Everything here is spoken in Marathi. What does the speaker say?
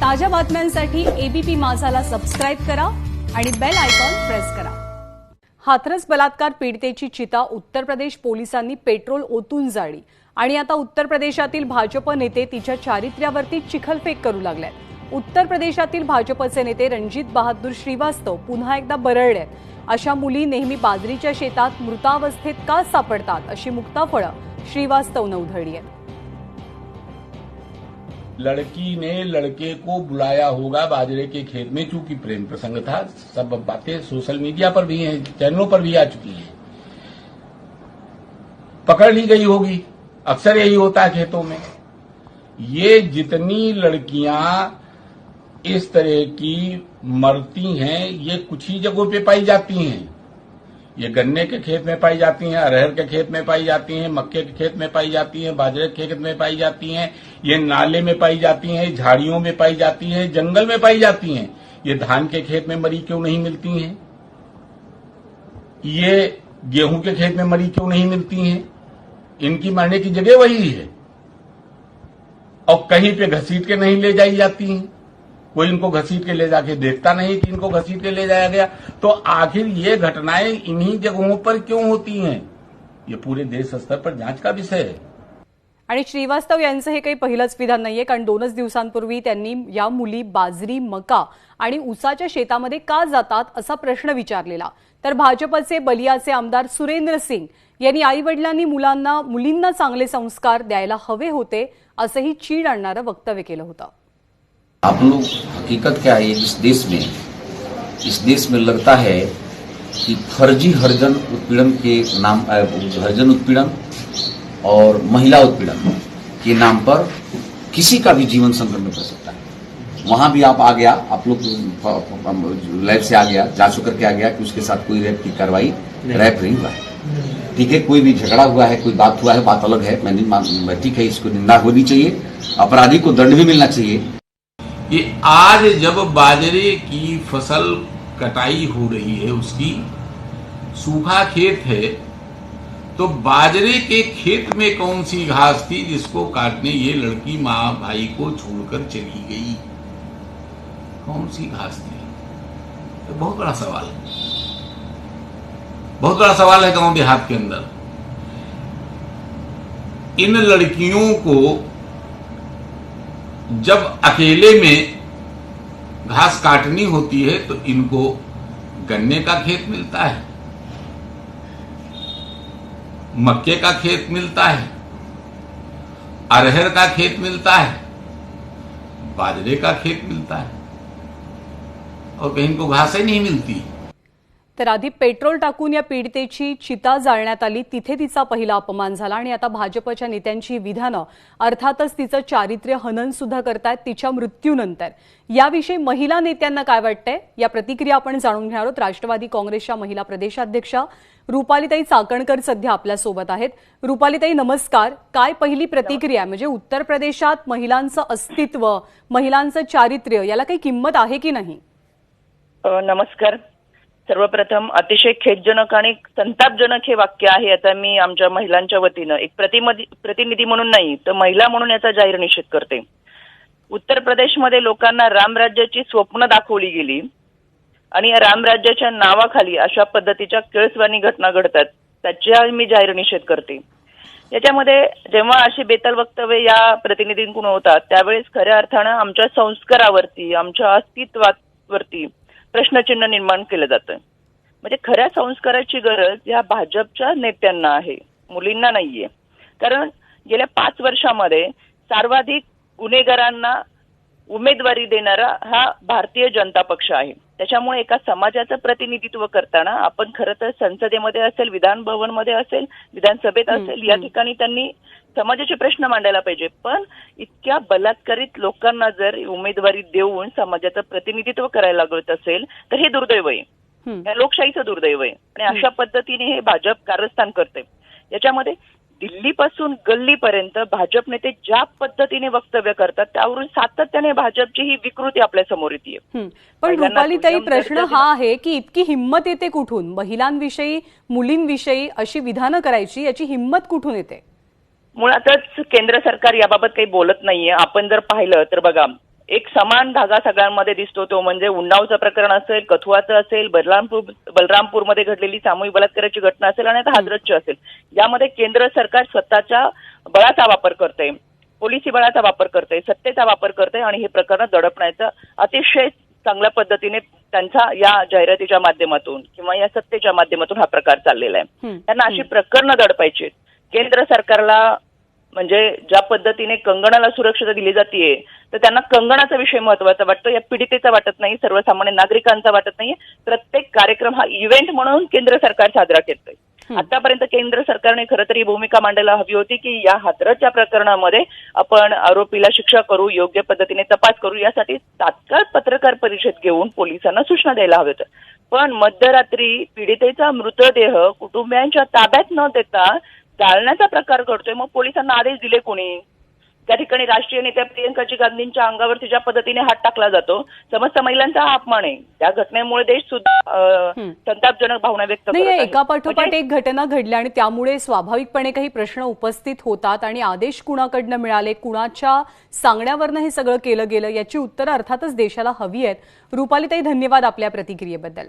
ताज्या बातम्यांसाठी एबीपी माझाला सबस्क्राइब करा आणि बेल आयकॉन प्रेस करा। हाथरस बलात्कार पीडितेची चिता उत्तर प्रदेश पोलिसांनी पेट्रोल ओतून जाळली आणि आता उत्तर प्रदेशातील भाजप नेते तिच्या चारित्र्यावरती चिखलफेक करू लागलेत। उत्तर प्रदेशातील भाजपचे नेते रणजित बहादूर श्रीवास्तव पुन्हा एकदा बरळलेत। अशा मुली नेहमी बाजरीच्या शेतात मृतावस्थेत का सापडतात अशी मुक्ताफळं श्रीवास्तवने उधळली आहेत। लड़की ने लड़के को बुलाया होगा बाजरे के खेत में, चूंकि प्रेम प्रसंग था। सब बातें सोशल मीडिया पर भी हैं, चैनलों पर भी आ चुकी हैं। पकड़ ली गई होगी, अक्सर यही होता है खेतों में। ये जितनी लड़कियां इस तरह की मरती हैं, ये कुछ ही जगहों पे पाई जाती हैं। ये गन्ने के खेत में पाई जाती हैं, अरहर के खेत में पाई जाती हैं, मक्के के खेत में पाई जाती हैं, बाजरे के खेत में पाई जाती हैं, ये नाले में पाई जाती हैं, झाड़ियों में पाई जाती हैं, जंगल में पाई जाती हैं। ये धान के खेत में मरी क्यों नहीं मिलती हैं? ये गेहूं के खेत में मरी क्यों नहीं मिलती हैं? इनकी मरने की जगह वही है और कहीं पे घसीट के नहीं ले जाई जाती हैं। कोई इनको घसीट के ले जाके देखता नहीं कि इनको घसीट के ले जाया गया। तो आखिर ये घटनाएं इन्हीं जगहों पर क्यों होती हैं? ये पूरे देश स्तर पर जांच का विषय है। आणि श्रीवास्तव यांचं हे काही पहिलंच विधान नाहीये, कारण 2 दिवसांपूर्वी त्यांनी या मुली बाजरी, मका आणि ऊसाच्या शेतामध्ये का जातात असा प्रश्न विचारलेला। तर भाजपचे बलियाचे आमदार सुरेंद्र सिंग यांनी आईवडिलांनी मुलींना चांगले संस्कार द्यायला हवे होते असंही चीड आणणारं वक्तव्य केलं होतं। आप लोग हकीकत क्या है, इस देश में लगता है कि फर्जी हरिजन उत्पीड़न के नाम, हरिजन उत्पीड़न और महिला उत्पीड़न के नाम पर किसी का भी जीवन संकट में पड़ सकता है। वहां भी आप आ गया, आप लोग लैब से आ गया, जांच करके आ गया कि उसके साथ कोई रेप की कार्रवाई रैप नहीं हुआ है। ठीक है, कोई भी झगड़ा हुआ है, कोई बात हुआ है, बात अलग है, मैं ठीक है, इसको निंदा होनी चाहिए, अपराधी को दंड भी मिलना चाहिए। ये आज जब बाजरे की फसल कटाई हो रही है, उसकी सूखा खेत है, तो बाजरे के खेत में कौन सी घास थी जिसको काटने ये लड़की माँ भाई को छोड़कर चली गई? कौन सी घास थी? तो बहुत बड़ा सवाल है, बहुत बड़ा सवाल है गांव देहात के अंदर। इन लड़कियों को जब अकेले में घास काटनी होती है तो इनको गन्ने का खेत मिलता है, मक्के का खेत मिलता है, अरहर का खेत मिलता है, बाजरे का खेत मिलता है और कहीं इनको घास ही नहीं मिलती। तर आधी पेट्रोल टाकून या पीडितेची चिता जाळण्यात आली, तिथे तिचा पहिला अपमान झाला आणि आता भाजपच्या नेत्यांची विधानं अर्थातच तिचं चारित्र्य हनन सुद्धा करतायत तिच्या मृत्यूनंतर। याविषयी महिला नेत्यांना काय वाटतंय या प्रतिक्रिया आपण जाणून घेणार आहोत। राष्ट्रवादी काँग्रेसच्या महिला प्रदेशाध्यक्षा रुपालीताई चाकणकर सध्या आपल्या सोबत आहेत। रुपालीताई नमस्कार, काय पहिली प्रतिक्रिया? म्हणजे उत्तर प्रदेशात महिलांचं अस्तित्व, महिलांचं चारित्र्य याला काही किंमत आहे की नाही? नमस्कार। सर्वप्रथम अतिशय खेदजनक आणि संतापजनक हे वाक्य आहे। आता मी आमच्या महिलांच्या वतीनं एक प्रतिनिधी म्हणून नाही तर महिला म्हणून याचा जाहीर निषेध करते। उत्तर प्रदेशमध्ये लोकांना रामराज्याची स्वप्न दाखवली गेली आणि या रामराज्याच्या नावाखाली अशा पद्धतीच्या केळसवानी घटना घडतात, त्याचा मी जाहीर निषेध करते। याच्यामध्ये जेव्हा अशी बेताल वक्तव्य या प्रतिनिधींकडून होतात त्यावेळेस खऱ्या अर्थानं आमच्या संस्कारावरती, आमच्या अस्तित्वावरती प्रश्नचिन्ह निर्माण केलं जातं। म्हणजे खऱ्या संस्काराची गरज या भाजपच्या नेत्यांना आहे, मुलींना नाहीये। कारण गेल्या 5 वर्षामध्ये सर्वाधिक गुन्हेगारांना उमेदवारी देणारा हा भारतीय जनता पक्ष आहे। त्याच्यामुळे एका समाजाचं प्रतिनिधित्व करताना आपण खरं तर संसदेमध्ये असेल, विधान भवनमध्ये असेल, विधानसभेत असेल, या ठिकाणी त्यांनी समाजाचे प्रश्न मांडायला पाहिजे। पण इतक्या बलात्कारित लोकांना जर उमेदवारी देऊन समाजाचं प्रतिनिधित्व करायला लागत असेल तर हे दुर्दैव आहे, या लोकशाहीचं दुर्दैव आहे। आणि अशा पद्धतीने हे भाजप कारस्थान करते। याच्यामध्ये दिल्लीपासून गल्लीपर्यंत भाजप नेते ज्या पद्धतीने वक्तव्य करतात त्यावरून सातत्याने भाजपची ही विकृती आपल्या समोर येते। पण रुपालीताई, प्रश्न हा आहे की इतकी हिंमत येते कुठून? महिलांविषयी, मुलींविषयी अशी विधानं करायची याची हिंमत कुठून येते? मुळातच केंद्र सरकार याबाबत काही बोलत नाहीये। आपण जर पाहिलं तर बघा, एक समान धागा सगळ्यांमध्ये दिसतो, तो म्हणजे उन्नावचं प्रकरण असेल, कथुआचं असेल, बलरामपूरमध्ये घडलेली सामूहिक बलात्काराची घटना असेल आणि आता हाथरसची असेल. यामध्ये केंद्र सरकार स्वतःच्या बळाचा वापर करते, पोलिसी बळाचा वापर करते, सत्तेचा वापर करते आणि हे प्रकरण दडपण्याचं अतिशय चांगल्या पद्धतीने त्यांचा या जाहिरातीच्या माध्यमातून किंवा या सत्तेच्या माध्यमातून हा प्रकार चाललेला आहे. त्यांना अशी प्रकरणं दडपायची. केंद्र सरकारला म्हणजे ज्या पद्धतीने कंगनाला सुरक्षितता दिली जाते, तर त्यांना कंगनाचा विषय महत्वाचा वाटतो, या पीडितेचा वाटत नाही, सर्वसामान्य नागरिकांचा वाटत नाहीये. प्रत्येक कार्यक्रम हा इव्हेंट म्हणून केंद्र सरकार साजरा करतंय. आतापर्यंत केंद्र सरकारने खरं तर ही भूमिका मांडायला हवी होती की या हाथरसच्या प्रकरणामध्ये आपण आरोपीला शिक्षा करू, योग्य पद्धतीने तपास करू, यासाठी तात्काळ पत्रकार परिषद घेऊन पोलिसांना सूचना द्यायला हव्या होत्या. पण मध्यरात्री पीडितेचा मृतदेह कुटुंबियांच्या ताब्यात न देता जाळण्याचा प्रकार घडतोय. मग पोलिसांना आदेश दिले कोणी? त्या ठिकाणी राष्ट्रीय नेत्या प्रियंकाजी गांधींच्या अंगावरती ज्या पद्धतीने हात टाकला जातो, समस्त महिलांचा हा अपमान आहे. त्या घटनेमुळे देश सुद्धा संतापजनक भावना व्यक्त करत नाही, आहे. एका पाठोपाठ एक घटना घडली आणि त्यामुळे स्वाभाविकपणे काही प्रश्न उपस्थित होतात आणि आदेश कुणाकडनं मिळाले, कुणाच्या सांगण्यावरनं हे सगळं केलं गेलं, याची उत्तरं अर्थातच देशाला हवी आहेत. रुपालीताई, धन्यवाद आपल्या प्रतिक्रियेबद्दल.